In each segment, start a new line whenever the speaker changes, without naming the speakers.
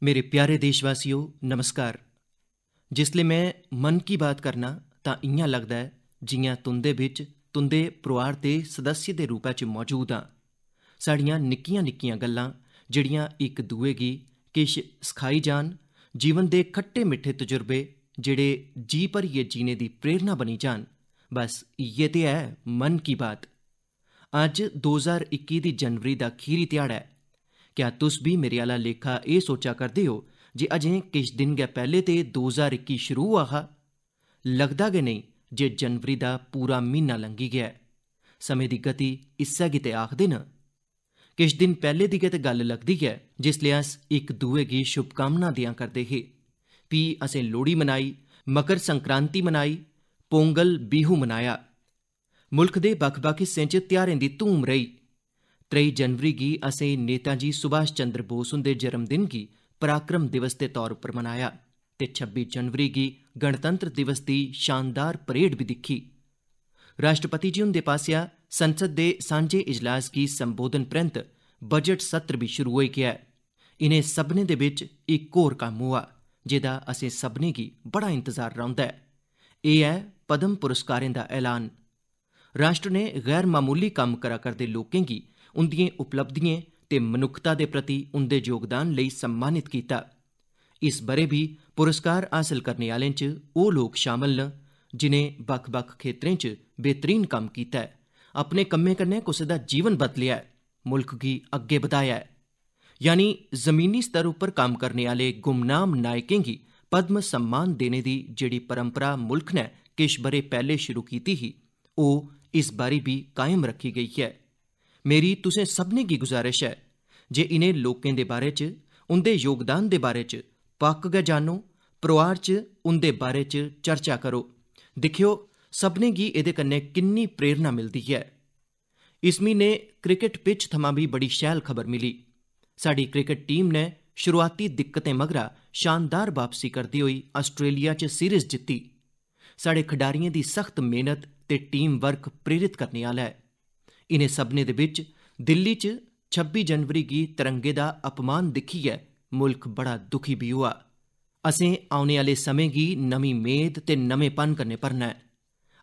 मेरे प्यारे देशवासियों नमस्कार। जिसले मैं मन की बात करना तां इयां लगदा है जियां तुंदे बिच तुंदे परिवार दे सदस्य दे रूपा च मौजूद हाँ। साड़ियां निक्कियां निक्कियां गल्लां जिहड़ियां एक दूए गी किश सखाई जान, जीवन दे खट्टे मिट्ठे तजुर्बे जिहड़े जी भरियै जीने दी प्रेरणा बनी जान। बस इयै ते है मन की बात। अज्ज 2021 दी जनवरी दा खीरी ध्याड़ा है। क्या तुस भी मेरे आला लेखा एह् सोचा करदे हो जे अजें किश दिन गै पैह्ले ते 2021 शुरू होआ हा? लगदा गै नेईं जे जनवरी दा पूरा म्हीना लंघी गया है। समें दी गति इस्सै गी ते आखदे न। किश दिन पैह्ले दी गै ते गल्ल लगदी ऐ जिसलै अस इक दूए गी शुभकामनां देआ करदे हे। फ्ही असें लोहड़ी मनाई, मकर संक्रांति मनाई, पोंगल बिहू मनाया। मुल्ख दे बक्ख-बक्ख हिस्सें च ध्यारें दी धूम रेही। 3 जनवरी गी असें नेताजी सुभाष चंद्र बोस हुंदे जन्मदिन गी पराक्रम दिवस दे तौर उप्पर मनाया ते 26 जनवरी गी गणतंत्र दिवस दी शानदार परेड भी दिक्खी। राष्ट्रपति जी हुंदे पासेआ संसद दे सांझे इजलास गी संबोधन परैंत बजट सत्र भी शुरू होई गेआ है। इनें सभनें दे बिच इक होर कम्म होआ जेह्दा असें सभनें गी बड़ा इंतजार रौंह्दा है। एह् है पद्म पुरस्कारें दा ऐलान। राष्ट्र ने गैर मामूली कम्म करा करदे लोकें गी उंदियें उपलब्धियें ते मनुक्खता दे प्रति उंदे योगदान लेई सम्मानित कीता। इस ब'रे भी पुरस्कार हासल करने आह्लें च ओह् लोक शामल न जिनें बक्ख-बक्ख खेत्तरें च बेहतरीन कम्म कीता है, अपने कम्में कन्नै कुसै दा जीवन बदलेआ है, मुल्ख गी अग्गे बधाया है। यानी जमीनी स्तर उप्पर कम्म करने आह्ले गुमनाम नायकें गी पद्म सम्मान देने दी जेह्ड़ी परंपरा मुल्ख ने किश ब'रे पैह्ले शुरू कीती ही, ओह् इस बारी भी कायम रखी गेई है। मेरी तुसें सभनें गी गुजारिश है जे इनें लोकें दे बारे च, उंदे योगदान दे बारे च पक्क गै जानो, परोआर च उंदे बारे च चर्चा करो। दिक्खेओ सभनें गी एह्दे कन्नै किन्नी प्रेरणा मिलदी है। इस म्हीने क्रिकेट पिच थमां भी बड़ी शैल खबर मिली। साड़ी क्रिकेट टीम ने शुरुआती दिक्कतें मगरा शानदार वापसी करदे होई आस्ट्रेलिया च सीरीज़ जित्ती। साढ़े खडारियें दी सख्त मेहनत ते टीम वर्क प्रेरित करने आह्ला है। इनें सभनें दे बिच दिल्ली च 26 जनवरी गी तिरंगे दा अपमान दिक्खियै मुल्ख बड़ा दुखी भी होआ। असें औने आह्ले समें गी नमीं मेद ते नमेंपन कन्नै भरना है।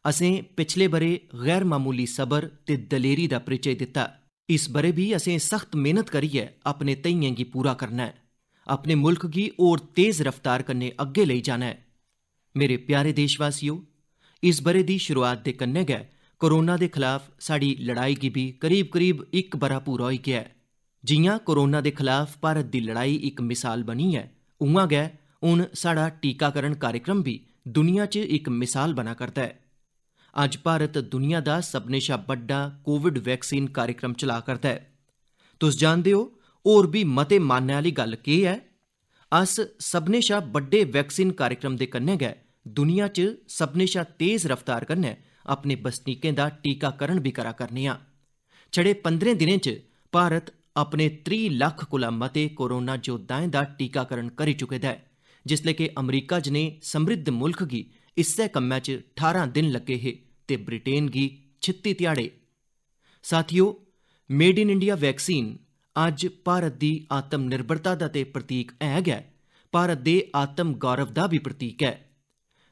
असें पिछले ब'रे गैर मामूली सबर ते दलेरी दा परिचय दित्ता। इस ब'रे भी असें सख्त मेहनत करियै अपने ध्येइयें गी पूरा करना है, अपने मुल्ख गी होर तेज रफ्तार कन्नै अग्गे लेई जाना है। मेरे प्यारे देशवासियों, इस ब'रे दी शुरुआत दे कन्नै गै कोरोना दे खिलाफ साड़ी लड़ाई गी भी करीब करीब इक ब'रा पूरा होई गेआ है। जियां कोरोना दे खिलाफ भारत दी लड़ाई इक मिसाल बनी है, उआं गै हून साड़ा टीकाकरण कार्यक्रम भी दुनिया च इक मिसाल बना करदा है। अज्ज भारत दुनिया दा सभनें शा बड्डा कोविड वैक्सीन कार्यक्रम चला करदा है। तुस जानदे हो होर भी मते मानने आह्ली गल्ल केह् है? अस सभनें शा बड्डे वैक्सीन कार्यक्रम दे कन्नै गै दुनिया च सभनें शा तेज रफ्तार कन्नै अपने बसनीकें दा टीकाकरण भी करा करने आं। छड़े 15 दिनें च भारत अपने 3 लक्ख कोला मते कोरोना योद्धाएं दा टीकाकरण करी चुके दा है, जिसले कि अमरीका जनेह् समृद्ध मुल्ख गी इस्सै कम्मै च 18 दिन लग्गे हे ते ब्रिटेन गी 36 ध्याड़े। साथियो, मेड इन इंडिया वैक्सीन अज्ज भारत दी आत्म निर्भरता दा ते प्रतीक है गै, भारत दे आत्म गौरव दा भी प्रतीक है।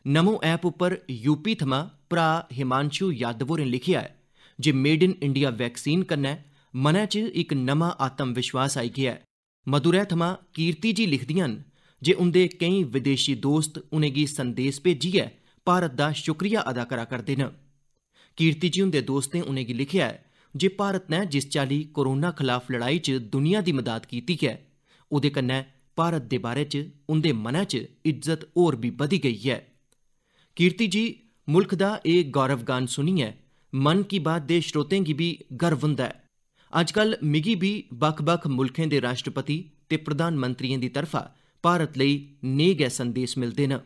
नमो ऐप उप्पर यूपी थमां भ्रा हिमांशु यादव होरें लिखेआ है जे मेड इन इंडिया वैक्सीन कन्नै मनै च इक नमां आत्म विश्वास आई गेआ है। मदुरै थमां कीर्ति जी लिखदियां न जे उंदे केईं विदेशी दोस्त उनेंगी संदेस भेजियै भारत दा शुक्रिया अदा करा करदे न। कीर्ति जी हुंदे दोस्तें उनेंगी लिखेआ है जे भारत ने जिस चाल्ली कोरोना खिलाफ लड़ाई च दुनिया दी मदद कीती है, ओह्दे कन्नै भारत दे बारे च उंदे मनै च इज्जत होर भी बधी गेई है। कीर्ति जी मुल्ख दा एह् गौरवगान सुनियै मन की बात दे श्रोतें गी भी गर्व हुंदा है। अजकल मिगी भी बक्ख-बक्ख मुल्खें दे राष्ट्रपति ते प्रधानमंत्रियों दी तरफा भारत लेई नेह् गै संदेस मिलदे न।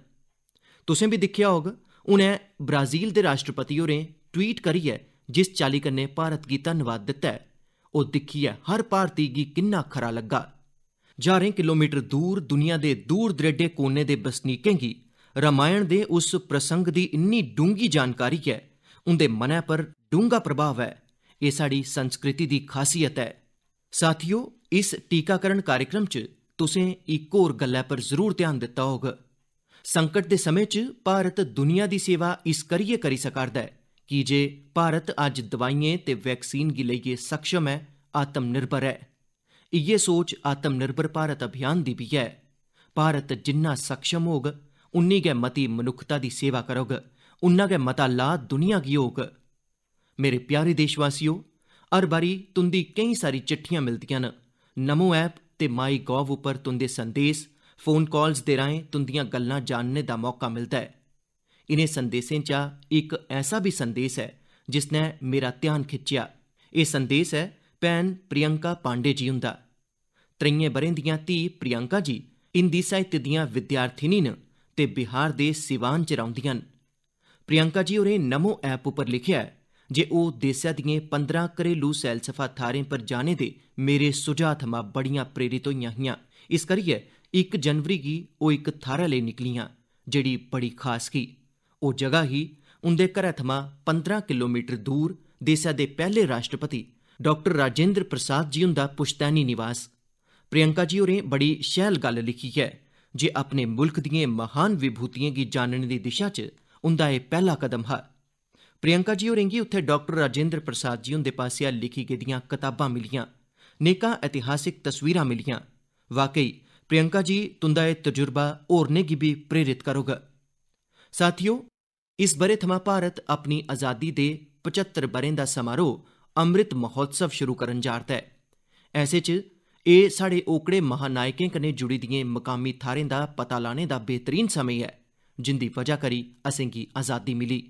तुसें भी दिक्खेआ होग, उ'नें ब्राज़ील दे राष्ट्रपति होरें ट्वीट करियै जिस चाल्ली कन्नै भारत गी धन्नवाद दित्ता है, ओह् दिक्खियै हर भारती गी किन्ना खरा लग्गा। ज्हारें किलोमीटर दूर दुनिया दे दूर दरेडे कोने दे बसनीकें गी रामायण दे उस प्रसंग दी इन्नी डूंगी जानकारी है, उंदे मनै पर डूंगा प्रभाव है। एह् साड़ी संस्कृति दी खासियत है। साथियो, इस टीकाकरण कार्यक्रम च तुसें इक होर गल्लै पर जरूर ध्यान दित्ता होग। संकट दे समें च भारत दुनिया दी सेवा इस करियै करी सकारदा है की जे भारत अज्ज दवाइयें ते वैक्सीन गी लेइयै सक्षम है, आत्मनिर्भर है। इ'यै सोच आत्मनिर्भर भारत अभियान दी बी है। भारत जिन्ना सक्षम होग, उन्नी गै मती मनुक्खता दी सेवा करोग, उन्ना गै मता लाह् दुनिया गी होग। मेरे प्यारे देशवासियो, हर बारी तुंदी केईं सारी चिट्ठियां मिलदियां न। नमो ऐप ते माई गॉव उप्पर तुंदे संदेश, फोन कॉल्स दे राहें तुंदियां गल्लां जानने दा मौका मिलदा है। इनें संदेशें चा इक ऐसा भी संदेश है जिसने मेरा ध्यान खिच्चेआ। एह् संदेश है भैन प्रियंका पांडे जी हुंदा। 23 ब'रें दियां धी प्रियंका जी हिंदी साहित्य दियां विद्यार्थिनी न ते बिहार दे सिवान च रौंह्दियां न। प्रियंका जी होरें नमो ऐप उप्पर लिखेआ है जे ओह् देसै दियें 15 घरेलू सैलसफा थाह्रें पर जाने दे मेरे सुझाऽ थमां बड़ियां प्रेरित होइयां हियां। इस करियै 1 जनवरी गी ओह् इक थाह्रै लेई निकलियां जेह्ड़ी बड़ी खास ही। ओह् जगह ही उंदे घरै थमां 15 किलोमीटर दूर देसै दे पैह्ले राष्ट्रपति डॉक्टर राजेंद्र प्रसाद जी हुंदा पुश्तैनी निवास। प्रियंका जी होरें बड़ी शैल गल्ल लिखी है जे अपने मुल्क दियें महान विभूतियें गी जानने दी दिशा च उंदा एह् पैह्ला कदम हा। प्रियंका जी होरें गी उत्थे डॉक्टर राजेंद्र प्रसाद जी हुंदे पासेआ लिखी गेदियां कताबां मिलियां, नेकां ऐतिहासिक तस्वीरां मिलियां। वाकई प्रियंका जी तुंदा एह् तजुर्बा होरनें गी भी प्रेरित करोग। साथियो, इस ब'रे थमां भारत अपनी आज़ादी दे 75 ब'रें दा समारोह अमृत महोत्सव शुरू करन जा'रदा है। ऐसे च एह् साढ़े ओकड़े महानायकें कन्नै जुड़ी दियें मकामी थाह्रें दा पता लाने दा बेहतरीन समें है जिंदी वजह करी असेंगी आज़ादी मिली।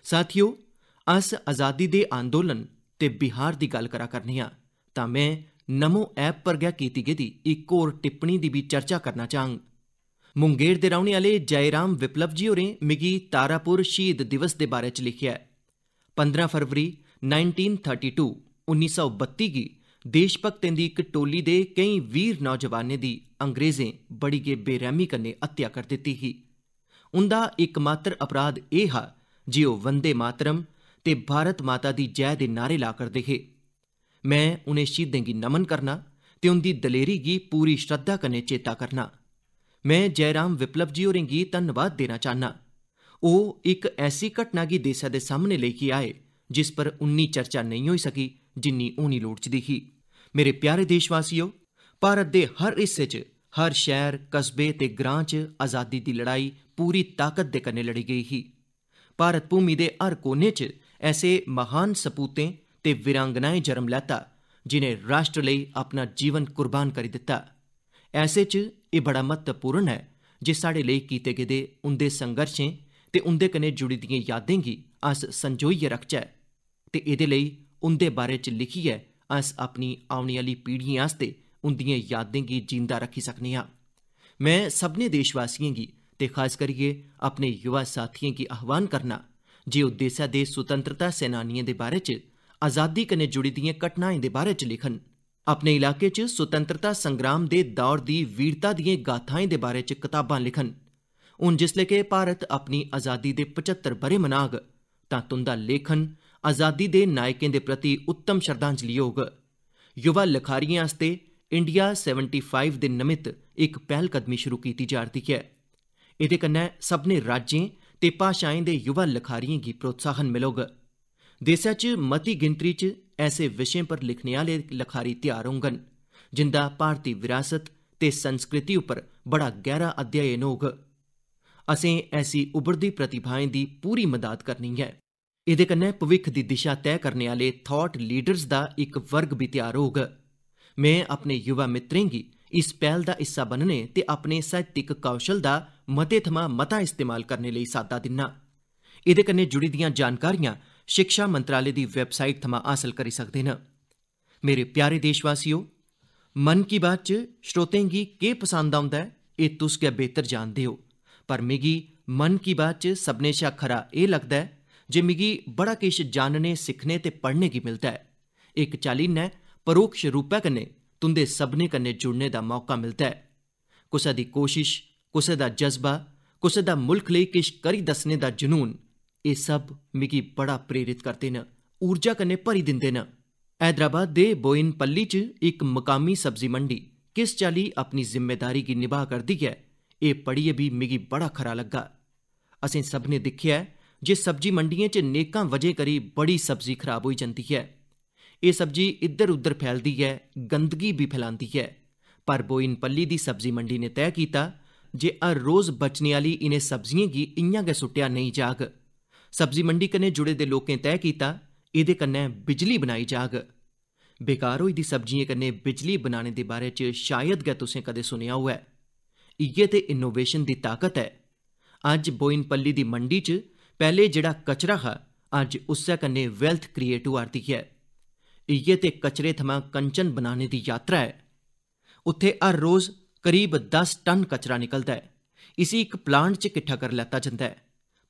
साथियो, अस आज़ादी दे आंदोलन ते बिहार दी गल्ल करा करने आं तां में नमो ऐप पर गै कीती गेदी इक होर टिप्पणी दी भी चर्चा करना चाहंग। मुंगेर दे रौह्ने आह्ले जयराम विप्लव जी होरें मिगी तारापुर शहीद दिवस दे बारे च लिखेआ है। 15 फरवरी 1932 1932 गी देशभक्तें दी इक टोली दे केईं वीर नौजवानें दी अंग्रेजें बड़ी गै बेरैह्मी कन्नै हत्या कर दित्ती ही। उंदा इकमात्र अपराध एह् हा जे ओह् वंदे मातरम ते भारत माता दी जय दे नारे ला करदे हे। मैं उनें शहीदें गी नमन करना ते उंदी दलेरी गी पूरी श्रद्धा कन्नै चेता करना। मैं जयराम विप्लव जी होरें गी धन्नवाद देना चाह्न्ना। ओह् इक ऐसी घटना गी देसै दे सामने लेइयै आए जिस पर उन्नी चर्चा नेईं होई सकी जिन्नी होनी लोड़चदी ही। मेरे प्यारे देशवासियो, भारत दे हर हिस्से च, हर शैह्र, कस्बे ते ग्रां च आज़ादी दी लड़ाई पूरी ताकत दे कन्नै लड़ी गेई ही। भारत भूमि दे हर कोने च ऐसे महान सपूतें ते वीरांगनाएं जन्म लैता जिनें राष्ट्र लेई अपना जीवन कुर्बान करी दित्ता। ऐसे च एह् बड़ा महत्वपूर्ण है जे साढ़े लेई कीते गेदे उंदे संघर्शें ते उंदे कन्नै जुड़ी दियें यादें गी अस संजोइयै रखचै ते एह्दे लेई उंदे बारे च लिखियै अस अपनी औने आह्ली पीढ़ियें आस्ते उंदियें यादें गी जींदा रखी सकने आं। मैं सभनें देशवासियें गी ते खास करियै अपने युवा साथियें गी आह्वान करना जे ओह् देसै दे सुतंत्रता सेनानियें दे बारे च, आज़ादी कन्नै जुड़ी दियें घटनाएं दे बारे च लिखन। अपने इलाके च सुतंत्रता संग्राम दे दौर दी वीरता दियें गाथाएं दे बारे च कताबां लिखन। हून जिसले कि भारत अपनी आज़ादी दे 75 ब'रे मनाग तां तुंदा लेखन आज़ादी दे नायकें दे प्रति उत्तम श्रद्धांजलि होग। युवा लखारियें आस्ते इंडिया 75 दे नमित्त इक पैह्लकदमी शुरू कीती जा'रदी है। एह्दे कन्नै सभनें राज्यें ते भाशाएं दे युवा लखारियें गी प्रोत्साहन मिलोग। देसै च मती गिनतरी च ऐसे विशें पर लिखने आह्ले लखारी त्यार होङन जिंदा भारती विरासत ते संस्कृति उप्पर बड़ा गैह्रा अध्ययन होग। असें ऐसी उभरदी प्रतिभाएं दी पूरी मदाद करनी है। एह्दे कन्नै भविक्ख दी दिशा तैऽ करने आह्ले थॉट लीडर्स दा इक वर्ग भी त्यार होग। मैं अपने युवा मित्रें गी इस पैह्ल दा हिस्सा बनने ते अपने साहित्यिक कौशल दा मते थमां मता इस्तेमाल करने लेई साद्दा दिन्ना। एह्दे कन्नै जुड़ी दियां जानकारियां शिक्षा मंत्रालय दी वैबसाइट थमां हासल करी सकदे न। मेरे प्यारे देशवासियो, मन की बात च श्रोतें गी केह् पसंद औंदा ऐ एह् तुस गै बेह्तर जानदे हो, पर मिगी मन की बात च सभनें शा खरा एह् लगदा ऐ जे मिगी बड़ा किश जानने, सिक्खने ते पढ़ने गी मिलदा ऐ। इक चाल्ली नै परोक्ष रूपै कन्नै तुंदे सभनें कन्नै जुड़ने दा मौका मिलदा ऐ। कुसै दी कोशिश, कुसै दा जज्बा, कुसै दा मुल्ख लेई किश करी दस्सने दा जुनून, एह् सब मिगी बड़ा प्रेरित करदे न, ऊर्जा कन्नै भरी दिंदे न। हैदराबाद दे बोयिनपल्ली च इक मकामी सब्जी मंडी किस चाल्ली अपनी जिम्मेदारी गी निभा करदी ऐ, एह् पढ़ियै भी मिगी बड़ा खरा लग्गा। असें सभनें दिक्खेआ ऐ जे सब्जी मंडियें च नेकां वजह करी बड़ी सब्जी खराब होई जंदी ऐ। एह् सब्जी इद्धर उद्धर फैलदी ऐ, गंदगी भी फैलांदी ऐ। पर बोयिनपल्ली दी सब्जी मंडी ने तय कीता जे हर रोज बचने आह्ली इनें सब्जियें गी इयां गै सुट्टेआ नेईं जाग। सब्जी मंडी कन्नै जुड़े दे लोकें तय कीता एह्दे कन्नै बिजली बनाई जाग। बेकार होई दी सब्जियें कन्नै बिजली बनाने दे बारे च शायद गै तुसें कदें सुनेआ होऐ। इ'यै ते इनोवेशन दी ताकत ऐ। अज्ज बोयिनपल्ली दी मंडी च पैह्ले जेह्ड़ा कचरा हा, अज्ज उस्सै कन्नै वेल्थ क्रिएट होआ'रदी ऐ। इ'यै ते कचरे थमां कंचन बनाने दी यात्रा ऐ। उत्थे हर रोज करीब 10 टन कचरा निकलदा ऐ। इसी इक प्लांट च किट्ठा करी लैता जंदा ऐ।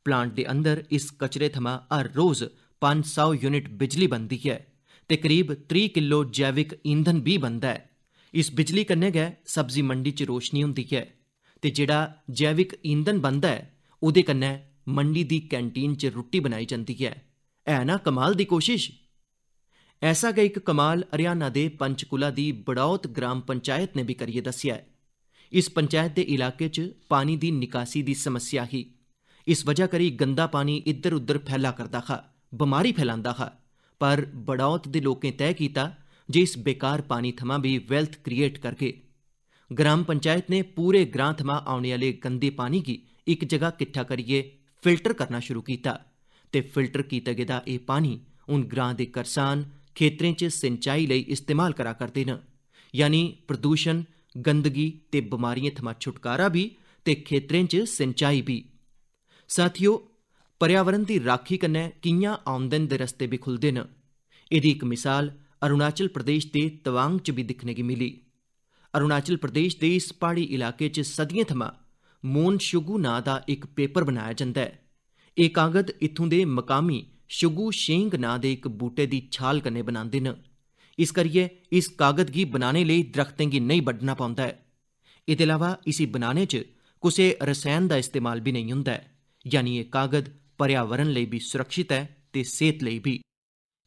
प्लांट दे अंदर इस कचरे थमां हर रोज 500 यूनिट बिजली बनदी ऐ ते करीब 30 किलो जैविक ईंधन भी बनदा ऐ। इस बिजली कन्नै गै सब्जी मंडी च रोशनी होंदी ऐ ते जेह्ड़ा जैविक ईंधन बनदा ऐ, ओह्दे कन्नै मंडी दी कैंटीन च रुट्टी बनाई जंदी ऐ ना कमाल दी कोशिश। ऐसा गै इक कमाल हरियाणा दे पंचकुला दी बड़ौत ग्राम पंचायत ने भी करियै दस्सेआ ऐ। इस पंचायत दे इलाके च पानी दी निकासी दी समस्या ही। इस वजह करी गंदा पानी इद्धर उद्धर फैला करदा हा, बमारी फैलांदा हा। पर बड़ौत दे लोकें तय कीता जे इस बेकार पानी थमां भी वेल्थ क्रिएट करगे। ग्राम पंचायत ने पूरे ग्रां थमां औने आह्ले गंदे पानी गी इक जगह किट्ठा करियै फिल्टर करना शुरू कीता ते फिल्टर कीता गेदा एह् पानी हून ग्रां दे करसान खेतरें च सिंचाई लेई इस्तेमाल करा करदे न। यानी प्रदूषण, गंदगी ते बमारियें थमां छुटकारा भी ते खेतरें च सिंचाई भी। साथियो, पर्यावरण दी राखी कन्नै कि'यां आमदन दे रस्ते भी खुलदे न, एह्दी इक मिसाल अरुणाचल प्रदेश दे तवांग च भी दिक्खने गी मिली। अरुणाचल प्रदेश दे इस प्हाड़ी इलाके च सदियें थमां मोन शुगु नांऽ दा इक पेपर बनाया जंदा ऐ। एह् कागज इत्थूं दे मकामी शुगु शेंग नांऽ दे इक बूटे दी छाल कन्नै बनांदे न। इस करियै इस कागज गी बनाने लेई दरख्तें गी नेईं बड्ढना पौंदा ऐ। एह्दे अलावा इसी बनाने च कुसै रसैन दा इस्तेमाल भी नेईं होंदा ऐ। यानी एह् कागज पर्यावरण लेई भी सुरक्षित ऐ ते सेह्त लेई भी।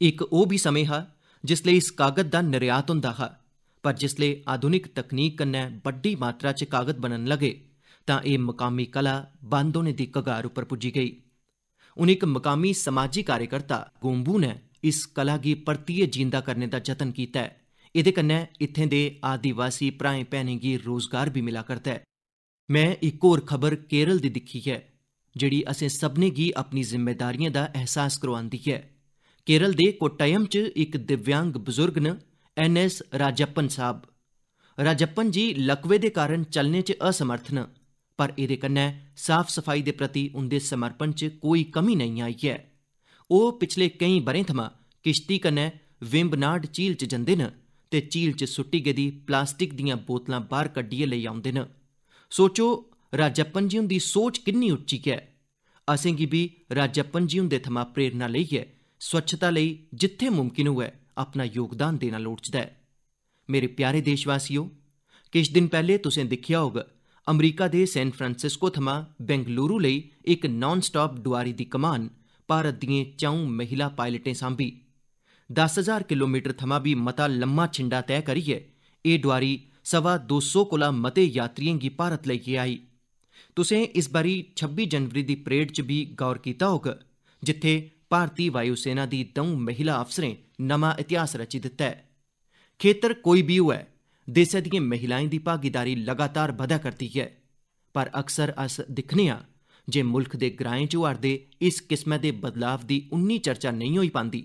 इक ओह् भी समें हा जिसलै इस कागज दा निर्यात होंदा हा, पर जिसलै आधुनिक तकनीक कन्नै बड्डी मात्रा च कागज बनन लगे तां एह् मकामी कला बंद होने दी कगार उप्पर पुज्जी गेई। हून इक मकामी समाजी कार्यकर्ता गोम्बू ने इस कला गी परतियै जींदा करने दा जतन कीता ऐ। एह्दे कन्नै इत्थें दे आदिवासी भ्राएं भैनें गी रोजगार भी मिला करदा ऐ। मैं इक होर खबर केरल दी दिक्खी ऐ जेह्ड़ी असें सभनें गी अपनी जिम्मेदारियें दा एहसास करोआंदी ऐ। केरल दे कोट्टायम च इक दिव्यांग बजुर्ग न, NS राजप्पन साहब। राजप्पन जी लकवे दे कारण चलने च असमर्थ न, पर एह्दे कन्नै साफ सफाई दे प्रति उंदे समर्पण च कोई कमी नेईं आई ऐ। ओह् पिछले केईं ब'रें थमां किश्ती कन्नै वेम्बनाड झील च जंदे न ते झील च सुट्टी गेदी प्लास्टिक दियां बोतलां बाह्र कड्ढियै लेई औंदे न। सोचो, राजप्पन जी हुंदी सोच किन्नी उच्ची ऐ। असें गी बी राजप्पन जी हुंदे थमां प्रेरणा लेइयै स्वच्छता लेई जित्थें मुमकिन होऐ अपना योगदान देना लोड़चदा ऐ। मेरे प्यारे देशवासियो, किश दिन पैह्ले तुसें दिक्खेआ होग अमरीका दे सैन फ्रांसिस्को थमां बेंगलुरु लेई इक नॉन स्टॉप डुआरी दी कमान भारत दियें 4 महिला पायलटें सांभी। 10,000 किलोमीटर थमां भी मता लम्मा छिंडा तय करियै एह् डुआरी 250 कोला मते यात्रियें गी भारत लेइयै आई। तुसें इस बारी 26 जनवरी दी परेड च भी गौर कीता होग, जित्थे भारती वायुसेना दी 2 महिला अफसरें नमां इतिहास रची दित्ता ऐ। खेतर कोई भी होऐ, देसै दियें महिलाएं दी भागीदारी लगातार बधै करदी ऐ। पर अक्सर अस दिक्खने आं जे मुल्ख दे ग्राएं च होआ'रदे इस किस्मै दे बदलाव दी उन्नी चर्चा नेईं होई पांदी।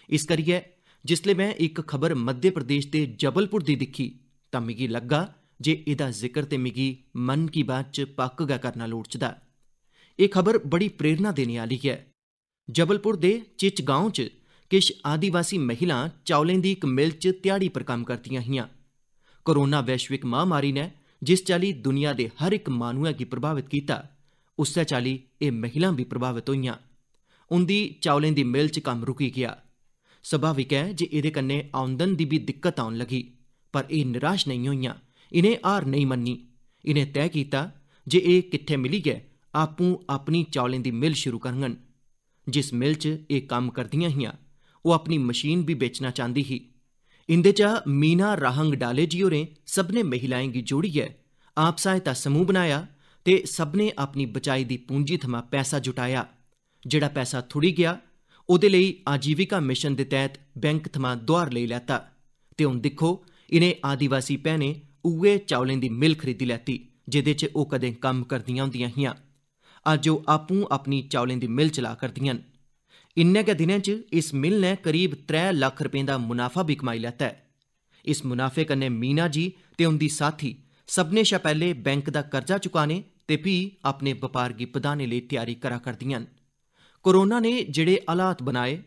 इस करियै जिसलै मैं इक खबर मध्य प्रदेश दे जबलपुर दी दिक्खी तां मिगी लग्गा जे एह्दा जिक्र ते मिगी मन की बात च पक्क गै करना लोड़चदा। एह् खबर बड़ी प्रेरणा देने आह्ली ऐ। जबलपुर दे चिचगांव च किश आदिवासी महिलां चावलें दी इक मिल च ध्याड़ी पर कम्म करदियां हियां। कोरोना वैश्विक महामारी ने जिस चाल्ली दुनिया दे हर इक माह्नुऐ गी प्रभावित कीता, उस्सै चाल्ली एह् महिलां भी प्रभावित होईयां। उंदी चावलें दी मिल च कम्म रुकी गेआ। स्वाभाविक है जे एह्दे कन्नै आमदन दी भी दिक्कत औन लगी, पर एह् निराश नेईं होईयां। इनें हार नेईं मन्नी। इनें तय कीता जे एह् किट्ठे मिलियै आपूं अपनी चावलें दी मिल शुरू करङन। जिस मिल च एह् कम्म करदियां हियां, ओह् अपनी मशीन भी बेचना चांह्दी ही। इंदे चा मीना राहंग डाले जी होरें सभनें महिलाएं गी जोड़ियै आप सहायता समूह बनाया ते सभनें अपनी बचाई दी पूंजी थमां पैसा जुटाया। जेड़ा पैसा थुड़ी गया ओह्दे लेई आजीविका मिशन दे तैह्त बैंक थमां दोआर लेई लैता ते हुण दिक्खो इनें आदिवासी भैनें उ'ऐ चावलें दी मिल खरीदी लैती जेह्दे च ओह् कदें कम्म करदियां होंदियां हियां। अज्ज ओह् आपूं अपनी चावलें दी मिल चला करदियां न। इन्ने गै दिनें च इस मिल ने करीब 3 लक्ख रपें दा मुनाफा भी कमाई लैता ऐ। इस मुनाफे कन्नै मीना जी ते उंदी साथी सभनें शा पैह्ले बैंक दा कर्जा चुकाने ते फ्ही अपने बपार गी बधाने लेई त्यारी करा करदियां न। कोरोना ने जेड़े हालात बनाए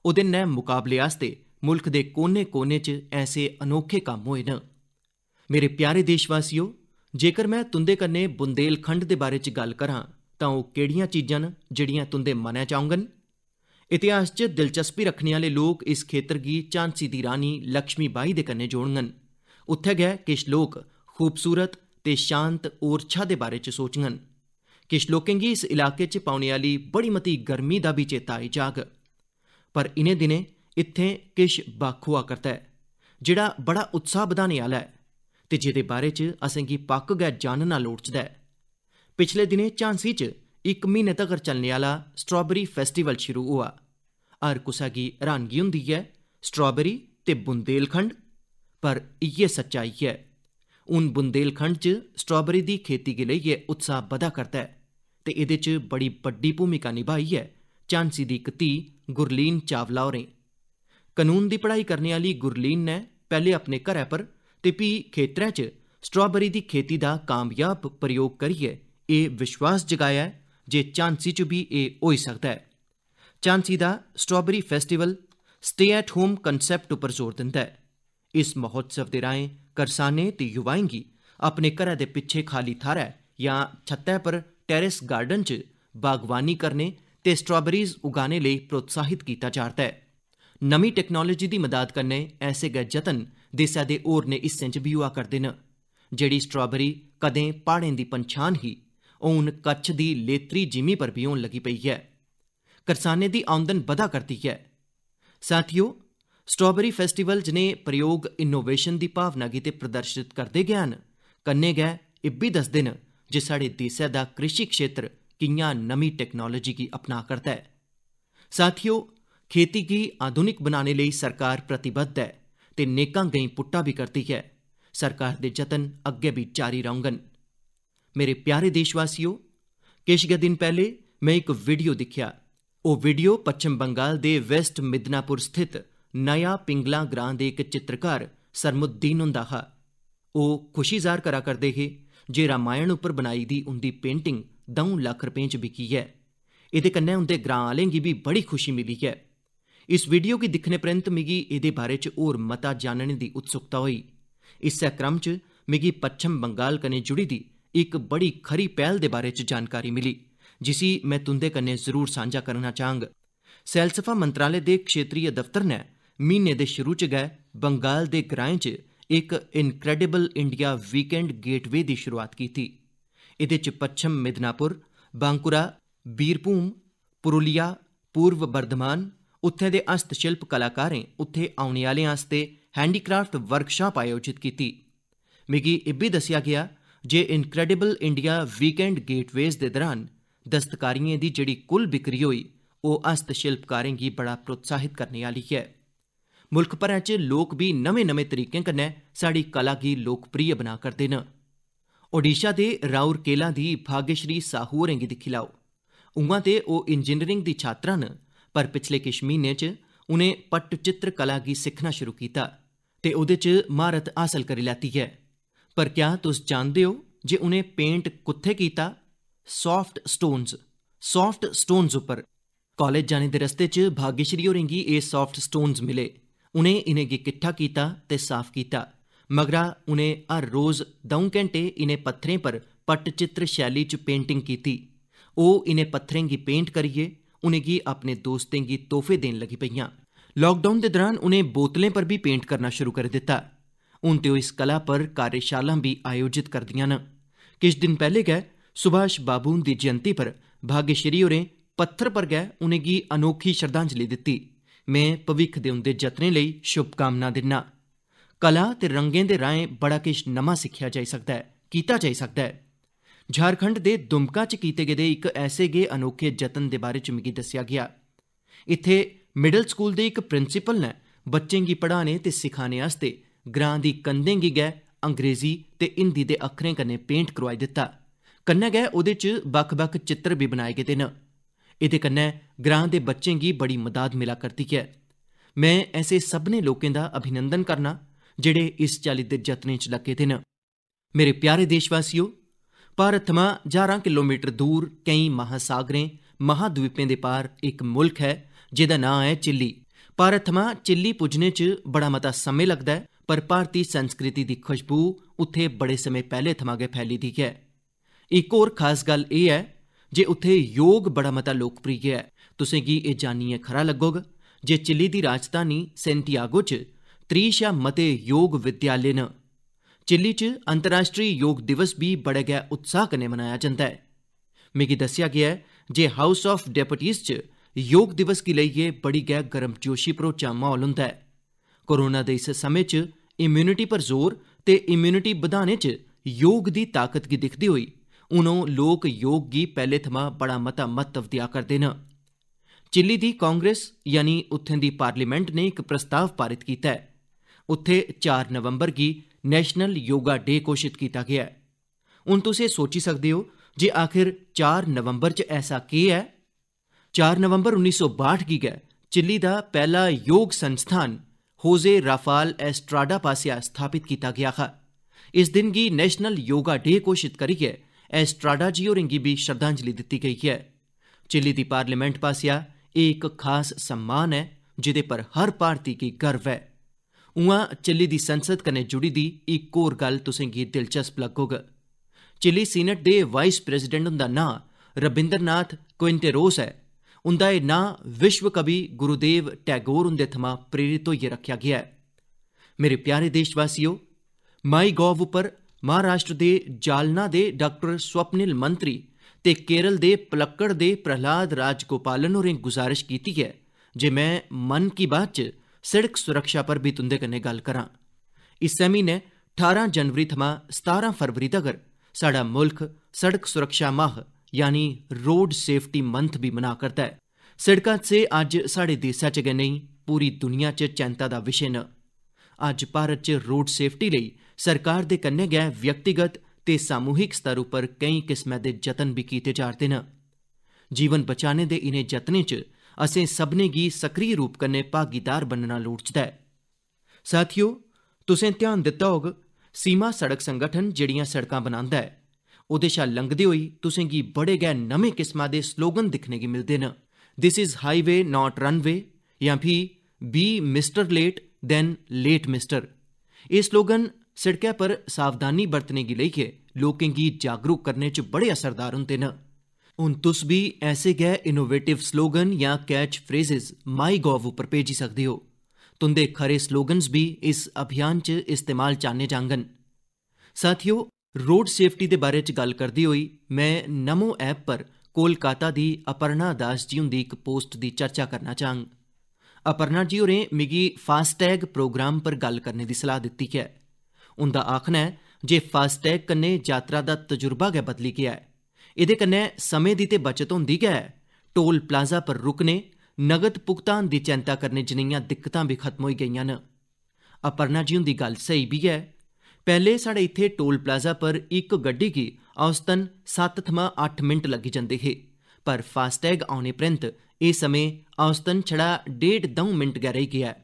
ओह्दे नै मुकाबले आस्ते मुल्ख दे कोने कोने च ऐसे अनोखे कम्म होए न। मेरे प्यारे देशवासियो, जेकर मैं तुंदे कन्नै बुंदेलखंड दे बारे च गल्ल करां तां ओह् केड़ियां चीजां न जेड़ियां तुंदे मनै च औङन? इतिहास च दिलचस्पी रखने आह्ले लोक इस खेतर गी झांसी दी रानी लक्ष्मी बाई दे कन्नै जोड़ङन। उत्थै गै किश लोक खूबसूरत ते शांत ओरछा दे बारे च सोचङन। किश लोकें गी इस इलाके च पौने आह्ली बड़ी मती गर्मी दा बी चेता आई जाग। पर इनें दिनें इत्थें किश बक्ख होआ करदा ऐ जेह्ड़ा बड़ा उत्साह बधाने आह्ला ऐ ते जेह्दे बारे च असेंगी पक्क गै जानना लोड़चदा ऐ। पिछले दिनें झांसी च 1 म्हीने तगर चलने आह्ला स्ट्राबेरी फेस्टिवल शुरू होआ। हर कुसै गी हैरानगी हुंदी ऐ, स्ट्राबेरी ते बुंदेलखंड, पर इ'यै सच्चाई ऐ। हून बुंदेलखंड च स्ट्राबेरी दी खेती गी लेइयै उत्साह बधा करदा ऐ ते एह्दे च बड़ी बड्डी भूमिका निभाई ऐ झांसी दी इक धीऽ गुरलीन चावला होरें। कानून दी पढ़ाई करने आह्ली गुरलीन ने पैह्ले अपने घरै पर ते फ्ही खेतरै च स्ट्राबेरी दी खेती दा कामयाब प्रयोग करियै एह् विश्वास जगाया ऐ जे झांसी च बी एह् होई सकदा ऐ। झांसी दा strawberry festival stay at home concept उप्पर जोर दिंदा ऐ। इस महोत्सव दे राहें करसानें ते युवाएं गी अपने घरै दे पिच्छे खाली थाह्रै जां छत्तै पर टेरेस गार्डन च बागवानी करने ते स्ट्राबेरीज उगाने लेई प्रोत्साहित कीता जा'रदा ऐ। नमीं टेक्नोलाजी दी मदद कन्नै ऐसे गै जतन देसै दे होरनें हिस्सें च बी होआ करदे न। जेड़ी स्ट्राबेरी कदें प्हाड़ें दी पंछान ही, हून कच्छ दी लेतरी जिमीं पर बी होन लगी पेई ऐ। करसानें दी आमदन बधा करदी ऐ। साथियो, स्ट्राबेरी फेस्टिवल जनेह् प्रयोग इनोवेशन दी भावना गी ते प्रदर्शित करदे गै न, कन्नै गै इब्बी दसदे न जे साढ़े देसै दा कृषि क्षेत्र कि'यां नमीं टेक्नोलाजी गी अपना करदा ऐ। साथियो, खेती गी आधुनिक बनाने लेई सरकार प्रतिबद्ध ऐ ते नेकां गैईं पुट्टा बी करदी ऐ। सरकार दे जतन अग्गै बी जारी रौह्ङन। मेरे प्यारे देशवासियो, किश गै दिन पैह्ले मैं इक वीडियो दिक्खेआ। ओह् वीडियो पच्छम बंगाल दे वेस्ट मिदनापुर स्थित नया पिंगला ग्रां दे इक चित्रकार सरमुद्दीन हुंदा हा। ओह् खुशी जाह्र करा करदे हे जे रामायण उप्पर बनाई दी उंदी पेंटिंग 2 लक्ख रपें च बिकी ऐ। एह्दे कन्नै उंदे ग्रां आह्लें गी बी बड़ी खुशी मिली ऐ। इस वीडियो गी दिक्खने परैंत मिगी एह्दे बारे च होर मता जानने दी उत्सुकता होई। इस्सै क्रम च मिगी पच्छम बंगाल कन्नै जुड़ी दी इक बड़ी खरी पैह्ल दे बारे च जानकारी मिली, जिसी मैं तुंदे कन्नै जरूर सांझा करना चाहंग। सैलसफा मंत्रालय दे क्षेत्रीय दफ्तर ने म्हीने दे शुरू च गै बंगाल दे ग्राएं च इक इनक्रेडिबल इंडिया वीकेंड गेटवे दी शुरुआत कीती। एह्दे च पच्छम मिदनापुर, बांकुरा, बीरभूम, पुरुलिया, पूर्व बर्धमान, उत्थे दे हस्तशिल्प कलाकारें उत्थे औने आह्लें आस्ते हैंडीक्राफ्ट वर्कशाप आयोजित कीती। मिगी इब्बी दस्सेआ गेआ जे इनक्रेडिबल इंडिया वीकेंड गेटवेज दे दरान दस्तकारियें दी जेह्ड़ी कुल बिक्री होई ओह् हस्तशिल्पकारें गी बड़ा प्रोत्साहित करने आह्ली ऐ। मुल्ख भरै च लोक बी नमें नमें तरीकें कन्नै साढ़ी कला गी लोकप्रिय बना करदे न। ओडिशा दे राउरकेला दी भाग्यश्री साहू होरें गी दिक्खी लैओ। उ'आं ते ओह् इंजीनियरिंग दी छात्रा न, पर पिछले किश म्हीनें च उ'नें पट्टचित्र कला गी सिक्खना शुरू कीता ते ओह्दे च म्हारत हासल करी लैती ऐ। पर क्या तुस जानदे हो जे उ'नें पेंट कुत्थै कीता? सॉफ्ट स्टोन्स उप्पर। कॉलेज जाने दे रस्ते च भाग्यश्री होरें गी एह् सॉफ्ट स्टोन्स मिले। उ'नें इनेंगी किट्ठा कीता ते साफ कीता। मगरा उ'नें हर रोज 2 घैंटे इनें पत्थरें पर पट्टचित्र शैली च पेंटिंग कीती। ओह् इनें पत्थरें गी पेंट करियै उनेंगी अपने दोस्तें गी तोहफे देन लगी पेइयां। लॉकडाउन दे दरान उ'नें बोतलें पर बी पेंट करना शुरू करी दित्ता। हून ते ओह् इस कला पर कार्यशालां बी आयोजित करदियां न। किश दिन पैह्ले गै सुभाष बाबू हुंदी जयंती पर भाग्यश्री होरें पत्थर पर गै उनेंगी अनोखी श्रद्धांजलि दित्ती। मैं भविक्ख दे उंदे जतनें लेई शुभकामनां दिन्ना। कला ते रंगें दे राहें बड़ा किश नमां सिक्खेआ जाई सकदा है, कीता जाई सकदा है। झारखंड दे दुमका च कीते गेदे इक ऐसे गै अनोखे जतन दे बारे च मिगी दस्सेआ गेआ। इत्थे मिडल स्कूल दे इक प्रिंसीपल ने बच्चें गी पढ़ाने ते सिखाने आस्ते ग्रां दी कंधें गी गै अंग्रेजी ते हिंदी दे अक्खरें कन्नै पेंट करोआई दित्ता। कन्नै गै ओह्दे च बक्ख-बक्ख चित्र बी बनाए गेदे न। एह्दे कन्नै ग्रां दे बच्चें गी बड़ी मदाद मिला करदी है। मैं ऐसे सभनें लोकें दा अभिनंदन करना जेह्ड़े इस चाल्ली दे जतनें च लग्गे दे न। मेरे प्यारे देशवासियो, भारत थमां हजारां किलोमीटर दूर केईं महासागरें महाद्वीपें दे पार इक मुल्ख है जेह्दा नांऽ है चिली। भारत थमां चिली पुज्जने च बड़ा मता समें लगदा है, पर भारती संस्कृति दी खुशबू उत्थे बड़े समें पैह्ले थमां गै फैली दी है। इक होर खास गल्ल एह् है जे उत्थे योग बड़ा मता लोकप्रिय है। तुसें गी एह् जानियै खरा लग्गोग जे चिली दी राजधानी सेंटियागो च 30 शा मते योग विद्यालय न। चिली च अंतर्राश्ट्री योग दिवस बी बड़े गै उत्साह कन्नै मनाया जंदा है। मिगी दस्सेआ गेआ है जे हाउस ऑफ डेपुटीज च योग दिवस गी लेइयै बड़ी गै गर्मजोशी भरोचा माहौल होंदा है। कोरोना दे इस समें च इम्यूनिटी पर जोर ते इम्यूनिटी बधाने च योग दी ताकत गी दिखदे होई हून ओह् लोक योग गी पैह्ले थमां बड़ा मता महत्व देआ करदे न। चिली दी कांग्रेस यानी उत्थें दी पार्लीमेंट ने इक प्रस्ताव पारित कीता है। उत्थे 4 नवंबर गी नेशनल योगा डे घोषित किया गया है। हून तुस सोची सकते हो जे आखिर 4 नवंबर च ऐसा केह् है। 4 नवंबर 1962 गी गै चिली दा पहला योग संस्थान होजे राफाल एस्ट्राडा पासेआ स्थापित किया गया हा। इस दिन गी नेशनल योगा डे घोषित करियै एस्ट्राडा जी होरें गी भी श्रद्धांजलि दित्ती गई है। चिली दी पार्लीमेंट पासेआ एह् इक खास सम्मान है जिदे पर हर भारती गी गर्व है। उआं चिली दी संसद कन्नै जुड़ी दी इक होर गल्ल तुसें गी दिलचस्प लग्गोग। चिली सीनेट दे वाइस प्रेसिडेंट हुंदा नांऽ रविंद्रनाथ क्विंटेरोस है। उंदा एह् नांऽ विश्व कवि गुरुदेव टैगोर हुंदे थमां प्रेरित होइयै रखेआ गेआ है। मेरे प्यारे देशवासियो, माई गॉव उप्पर महाराष्ट्र दे जालना दे डाक्टर स्वप्निल मंत्री ते केरल दे पलक्कड़ दे प्रहलाद राजगोपालन होरें गुजारिश कीती है जे मैं मन की बात च सड़क सुरक्षा पर भी तुंदे कन्नै गल्ल करां। इस्सै म्हीने 18 जनवरी थमां 17 फरवरी तगर साढ़ा मुल्ख सड़क सुरक्षा माह यानी रोड सेफ्टी मंथ भी मना करदा है। सड़क हादसे अज्ज साढ़े देशा च गै नेईं पूरी दुनिया च चैंता दा विशे न। अज्ज भारत च रोड सेफ्टी लेई सरकार दे कन्नै गै व्यक्तिगत ते सामूहिक स्तर उप्पर केईं किस्मै दे जतन भी कीते जा'रदे न। जीवन बचाने दे इनें जतनें च असें सभनें गी सक्रिय रूप कन्नै भागीदार बनना लोड़चदा है। साथियो, तुसें ध्यान दित्ता होग सीमा सड़क संगठन जेह्ड़ियां सड़कां बनांदा है ओह्दे शा लंघदे होई तुसें गी बड़े गै नमें किस्मा दे स्लोगन दिक्खने गी मिलदे न। This is highway not runway जां फ्ही be mister late then late mister. एह् स्लोगन सड़कै पर सावधानी बरतने गी लेइयै लोकें गी जागरूक करने च बड़े असरदार होंदे न। हून तुस भी ऐसे गै इनोवेटिव स्लोगन जां कैच फ्रेजेस माई गॉव उप्पर भेजी सकदे हो। तुंदे खरे स्लोगन्स भी इस अभियान च इस्तेमाल च आने जाङन। साथियो, रोड सेफ्टी दे बारे च गल्ल करदे होई मैं नमो ऐप पर कोलकाता दी अपर्णा दास जी हुंदी इक पोस्ट दी चर्चा करना चाहंग। अपर्णा जी होरें मिगी फास्टैग प्रोग्राम पर गल्ल करने दी सलाह दित्ती है। उंदा आखना है जे फास्टैग कन्नै यात्रा दा तजुर्बा गै बदली गेआ है। एह्दे कन्नै समें दी ते बचत होंदी गै है, टोल प्लाजा पर रुकने, नगद भुगतान दी चैंता करने जनेहियां दिक्कतां भी खत्म होई गेइयां न। अपर्णा जी हुंदी गल्ल स्हेई भी है। पैह्ले साढ़े इत्थे टोल प्लाजा पर इक गड्डी गी औसतन 7 थमां 8 मिंट लग्गी जंदे हे, पर फास्टैग औने परैंत एह् समें औसतन छड़ा 1.5-2 मिंट गै रेही गेआ है।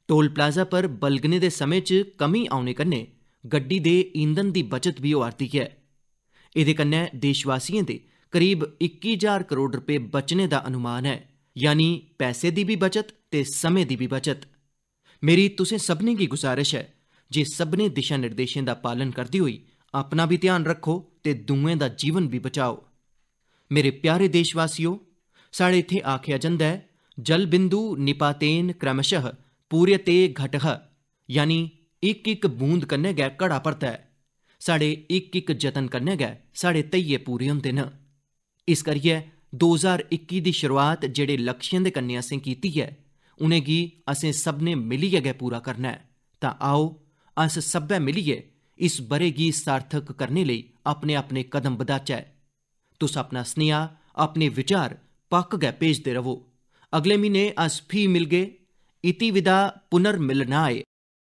टोल प्लाजा पर बलगने दे समें च कमी औने कन्नै गड्डी दे ईंधन दी बचत भी होआ'रदी है। एह्दे कन्नै देशवासियें दे करीब 21,000 करोड़ रपे बचने दा अनुमान है, यानी पैसे दी भी बचत ते समें दी भी बचत। मेरी तुसें सभनें गी गुजारिश है जे सभनें दिशा निर्देशें दा पालन करदे होई अपना भी ध्यान रखो ते दुएं दा जीवन भी बचाओ। मेरे प्यारे देशवासियो, साढ़े इत्थे आखेआ जंदा है जल बिंदु निपातेन क्रमशः पूर्यते घटः, यानी इक इक बूंद कन्नै गै घड़ा भरदा है। साढ़े इक इक जतन कन्नै गै साढ़े धैये पूरे होंदे न। इस करियै 2021 दी शुरुआत जेह्ड़े लक्ष्यें दे कन्नै असें कीती है उनेंगी असें सभनें मिलियै गै पूरा करना है तां आओ अस सब्भै मिलियै इस ब'रे गी सार्थक करने लेई अपने अपने कदम बधाचै। तुस अपना सनेहा, अपने विचार पक्क गै भेजदे रवो। अगले म्हीने अस फ्ही मिलगे। इति विदा पुनर्मिलनाय।